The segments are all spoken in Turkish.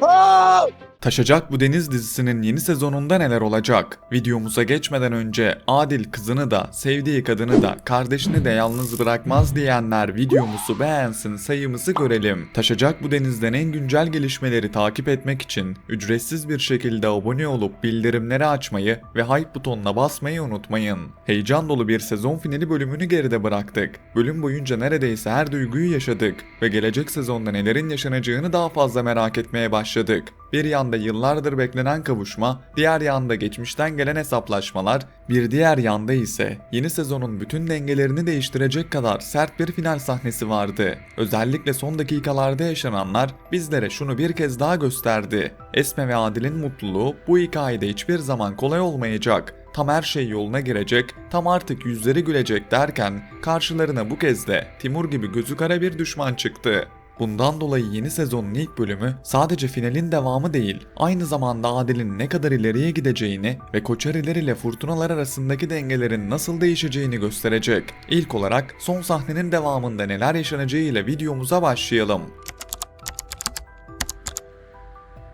Aa! Taşacak Bu Deniz dizisinin yeni sezonunda neler olacak? Videomuza geçmeden önce Adil kızını da, sevdiği kadını da, kardeşini de yalnız bırakmaz diyenler videomuzu beğensin, sayımızı görelim. Taşacak Bu Deniz'den en güncel gelişmeleri takip etmek için ücretsiz bir şekilde abone olup bildirimleri açmayı ve hype butonuna basmayı unutmayın. Heyecan dolu bir sezon finali bölümünü geride bıraktık. Bölüm boyunca neredeyse her duyguyu yaşadık ve gelecek sezonda nelerin yaşanacağını daha fazla merak etmeye başladık. Bir yanda yıllardır beklenen kavuşma, diğer yanda geçmişten gelen hesaplaşmalar, bir diğer yanda ise yeni sezonun bütün dengelerini değiştirecek kadar sert bir final sahnesi vardı. Özellikle son dakikalarda yaşananlar bizlere şunu bir kez daha gösterdi. Esme ve Adil'in mutluluğu bu hikayede hiçbir zaman kolay olmayacak. Tam her şey yoluna girecek, tam artık yüzleri gülecek derken karşılarına bu kez de Timur gibi gözü kara bir düşman çıktı. Bundan dolayı yeni sezonun ilk bölümü sadece finalin devamı değil, aynı zamanda Adil'in ne kadar ileriye gideceğini ve Koçeriler ile Fırtınalar arasındaki dengelerin nasıl değişeceğini gösterecek. İlk olarak son sahnenin devamında neler yaşanacağıyla videomuza başlayalım.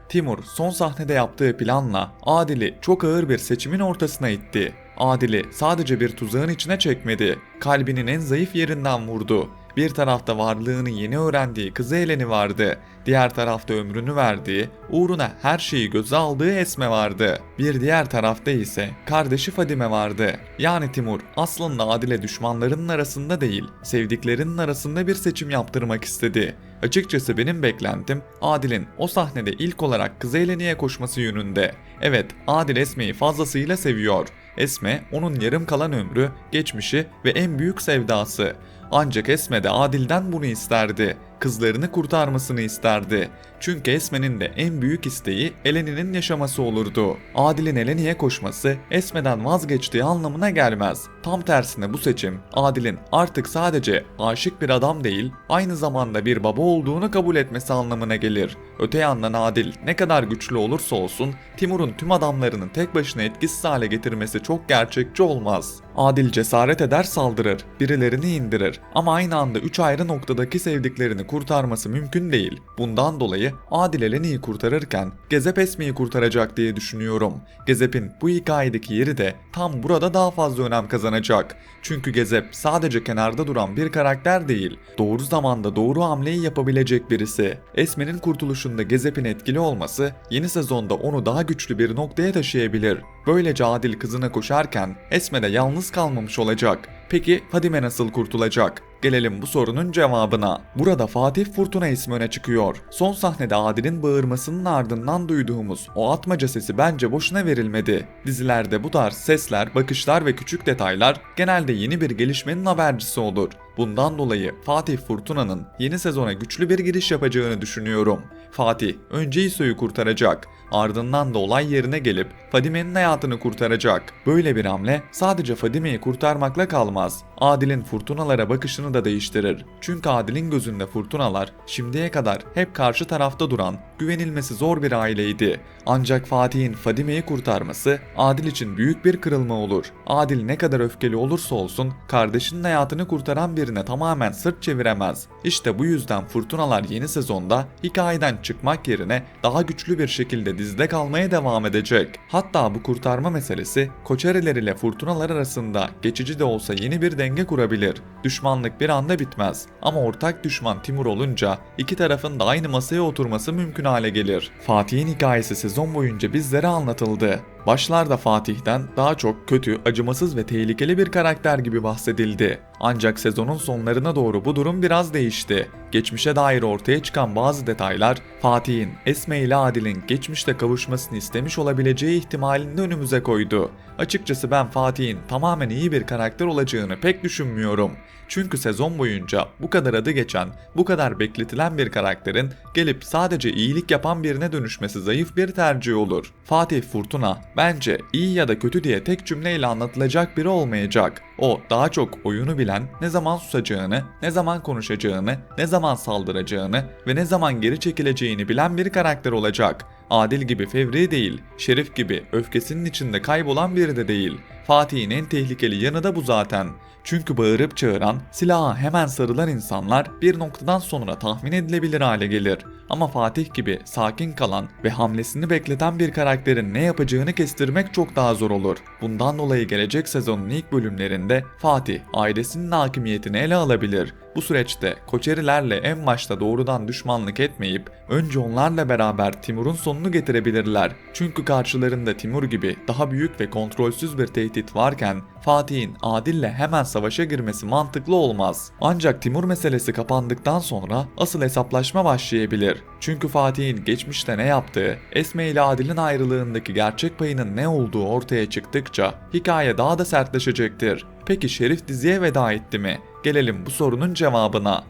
Timur son sahnede yaptığı planla Adil'i çok ağır bir seçimin ortasına itti. Adil'i sadece bir tuzağın içine çekmedi, kalbinin en zayıf yerinden vurdu. Bir tarafta varlığını yeni öğrendiği kızı Eleni vardı. Diğer tarafta ömrünü verdiği, uğruna her şeyi göze aldığı Esme vardı. Bir diğer tarafta ise kardeşi Fadime vardı. Yani Timur aslında Adil'e düşmanlarının arasında değil, sevdiklerinin arasında bir seçim yaptırmak istedi. Açıkçası benim beklentim Adil'in o sahnede ilk olarak kızı Eleni'ye koşması yönünde. Evet, Adil Esme'yi fazlasıyla seviyor. Esme onun yarım kalan ömrü, geçmişi ve en büyük sevdası. Ancak Esme de Adil'den bunu isterdi. Kızlarını kurtarmasını isterdi. Çünkü Esme'nin de en büyük isteği Eleni'nin yaşaması olurdu. Adil'in Eleni'ye koşması Esme'den vazgeçtiği anlamına gelmez. Tam tersine bu seçim Adil'in artık sadece aşık bir adam değil, aynı zamanda bir baba olduğunu kabul etmesi anlamına gelir. Öte yandan Adil ne kadar güçlü olursa olsun Timur'un tüm adamlarını tek başına etkisiz hale getirmesi çok gerçekçi olmaz. Adil cesaret eder, saldırır, birilerini indirir ama aynı anda 3 ayrı noktadaki sevdiklerini kurtarması mümkün değil. Bundan dolayı Adil Eleni'yi kurtarırken Gezep Esme'yi kurtaracak diye düşünüyorum. Gezep'in bu hikayedeki yeri de tam burada daha fazla önem kazanacak. Çünkü Gezep sadece kenarda duran bir karakter değil, doğru zamanda doğru hamleyi yapabilecek birisi. Esme'nin kurtuluşunda Gezep'in etkili olması yeni sezonda onu daha güçlü bir noktaya taşıyabilir. Böylece Adil kızına koşarken Esme de yalnız kalmamış olacak. Peki Fadime nasıl kurtulacak? Gelelim bu sorunun cevabına. Burada Fatih Fırtına ismi öne çıkıyor. Son sahnede Adil'in bağırmasının ardından duyduğumuz o atmaca sesi bence boşuna verilmedi. Dizilerde bu tarz sesler, bakışlar ve küçük detaylar genelde yeni bir gelişmenin habercisi olur. Bundan dolayı Fatih Fırtına'nın yeni sezona güçlü bir giriş yapacağını düşünüyorum. Fatih önce İso'yu kurtaracak, ardından da olay yerine gelip Fadime'nin hayatını kurtaracak. Böyle bir hamle sadece Fadime'yi kurtarmakla kalmaz. Adil'in fırtınalara bakışını da değiştirir. Çünkü Adil'in gözünde fırtınalar şimdiye kadar hep karşı tarafta duran, güvenilmesi zor bir aileydi. Ancak Fatih'in Fadime'yi kurtarması Adil için büyük bir kırılma olur. Adil ne kadar öfkeli olursa olsun kardeşinin hayatını kurtaran birine tamamen sırt çeviremez. İşte bu yüzden fırtınalar yeni sezonda hikayeden çıkmak yerine daha güçlü bir şekilde dizide kalmaya devam edecek. Hatta bu kurtarma meselesi Koçeriler ile fırtınalar arasında geçici de olsa yeni bir denge kurabilir. Düşmanlık bir anda bitmez ama ortak düşman Timur olunca iki tarafın da aynı masaya oturması mümkün hale gelir. Fatih'in hikayesi sezon boyunca bizlere anlatıldı. Başlarda Fatih'ten daha çok kötü, acımasız ve tehlikeli bir karakter gibi bahsedildi. Ancak sezonun sonlarına doğru bu durum biraz değişti. Geçmişe dair ortaya çıkan bazı detaylar Fatih'in Esme ile Adil'in geçmişte kavuşmasını istemiş olabileceği ihtimalini de önümüze koydu. Açıkçası ben Fatih'in tamamen iyi bir karakter olacağını pek düşünmüyorum. Çünkü sezon boyunca bu kadar adı geçen, bu kadar bekletilen bir karakterin gelip sadece iyilik yapan birine dönüşmesi zayıf bir tercih olur. Fatih Fırtına bence iyi ya da kötü diye tek cümleyle anlatılacak biri olmayacak. O daha çok oyunu bilen, ne zaman susacağını, ne zaman konuşacağını, ne zaman saldıracağını ve ne zaman geri çekileceğini bilen bir karakter olacak. Adil gibi fevri değil, Şerif gibi öfkesinin içinde kaybolan biri de değil. Fatih'in en tehlikeli yanı da bu zaten. Çünkü bağırıp çağıran, silaha hemen sarılan insanlar bir noktadan sonra tahmin edilebilir hale gelir. Ama Fatih gibi sakin kalan ve hamlesini bekleten bir karakterin ne yapacağını kestirmek çok daha zor olur. Bundan dolayı gelecek sezonun ilk bölümlerinde Fatih ailesinin hakimiyetini ele alabilir. Bu süreçte Koçerilerle en başta doğrudan düşmanlık etmeyip önce onlarla beraber Timur'un sonunu getirebilirler. Çünkü karşılarında Timur gibi daha büyük ve kontrolsüz bir tehdit varken Fatih'in Adil'le hemen savaşa girmesi mantıklı olmaz. Ancak Timur meselesi kapandıktan sonra asıl hesaplaşma başlayabilir. Çünkü Fatih'in geçmişte ne yaptığı, Esme ile Adil'in ayrılığındaki gerçek payının ne olduğu ortaya çıktıkça hikaye daha da sertleşecektir. Peki Şerif diziye veda etti mi? Gelelim bu sorunun cevabına.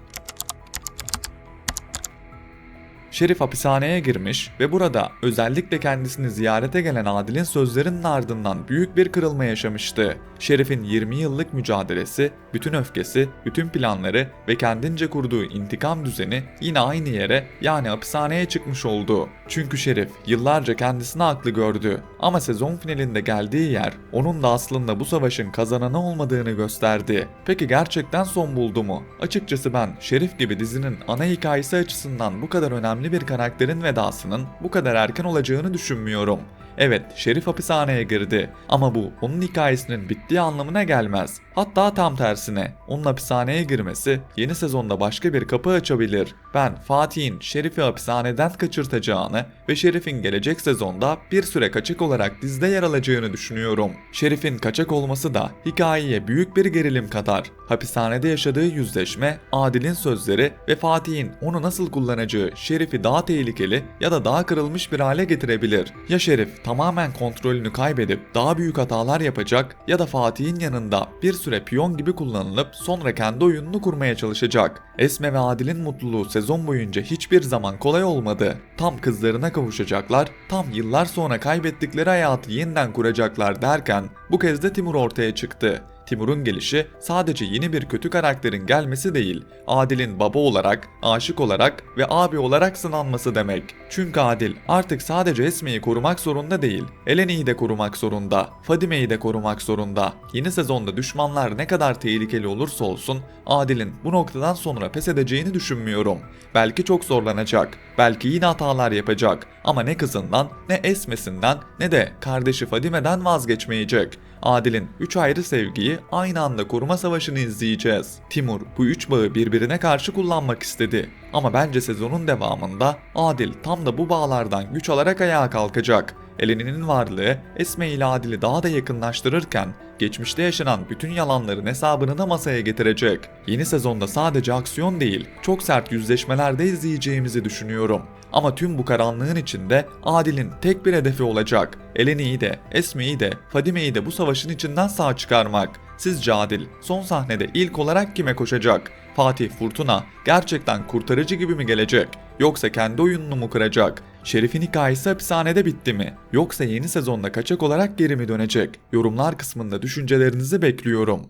Şerif hapishaneye girmiş ve burada özellikle kendisini ziyarete gelen Adil'in sözlerinin ardından büyük bir kırılma yaşamıştı. Şerif'in 20 yıllık mücadelesi, bütün öfkesi, bütün planları ve kendince kurduğu intikam düzeni yine aynı yere, yani hapishaneye çıkmış oldu. Çünkü Şerif yıllarca kendisini haklı gördü ama sezon finalinde geldiği yer onun da aslında bu savaşın kazananı olmadığını gösterdi. Peki gerçekten son buldu mu? Açıkçası ben Şerif gibi dizinin ana hikayesi açısından bu kadar önemli bir karakterin vedasının bu kadar erken olacağını düşünmüyorum. Evet, Şerif hapishaneye girdi ama bu onun hikayesinin bittiği anlamına gelmez. Hatta tam tersine, onun hapishaneye girmesi yeni sezonda başka bir kapı açabilir. Ben Fatih'in Şerif'i hapishaneden kaçırtacağını ve Şerif'in gelecek sezonda bir süre kaçak olarak dizide yer alacağını düşünüyorum. Şerif'in kaçak olması da hikayeye büyük bir gerilim katar. Hapishanede yaşadığı yüzleşme, Adil'in sözleri ve Fatih'in onu nasıl kullanacağı Şerif'i daha tehlikeli ya da daha kırılmış bir hale getirebilir. Ya Şerif tamamen kontrolünü kaybedip daha büyük hatalar yapacak ya da Fatih'in yanında bir süre piyon gibi kullanılıp sonra kendi oyununu kurmaya çalışacak. Esme ve Adil'in mutluluğu sezon boyunca hiçbir zaman kolay olmadı. Tam kızlarına kavuşacaklar, tam yıllar sonra kaybettikleri hayatı yeniden kuracaklar derken bu kez de Timur ortaya çıktı. Timur'un gelişi sadece yeni bir kötü karakterin gelmesi değil, Adil'in baba olarak, aşık olarak ve abi olarak sınanması demek. Çünkü Adil artık sadece Esme'yi korumak zorunda değil, Eleni'yi de korumak zorunda, Fadime'yi de korumak zorunda. Yeni sezonda düşmanlar ne kadar tehlikeli olursa olsun, Adil'in bu noktadan sonra pes edeceğini düşünmüyorum. Belki çok zorlanacak, belki yine hatalar yapacak ama ne kızından, ne Esme'sinden, ne de kardeşi Fadime'den vazgeçmeyecek. Adil'in 3 ayrı sevgiyi aynı anda koruma savaşını izleyeceğiz. Timur bu 3 bağı birbirine karşı kullanmak istedi. Ama bence sezonun devamında Adil tam da bu bağlardan güç alarak ayağa kalkacak. Eleni'nin varlığı Esme ile Adil'i daha da yakınlaştırırken geçmişte yaşanan bütün yalanların hesabını da masaya getirecek. Yeni sezonda sadece aksiyon değil, çok sert yüzleşmeler de izleyeceğimizi düşünüyorum. Ama tüm bu karanlığın içinde Adil'in tek bir hedefi olacak. Eleni'yi de, Esme'yi de, Fadime'yi de bu savaşın içinden sağ çıkarmak. Sizce Adil son sahnede ilk olarak kime koşacak? Fatih Fırtına gerçekten kurtarıcı gibi mi gelecek? Yoksa kendi oyununu mu kıracak? Şerif'in hikayesi hapishanede bitti mi? Yoksa yeni sezonda kaçak olarak geri mi dönecek? Yorumlar kısmında düşüncelerinizi bekliyorum.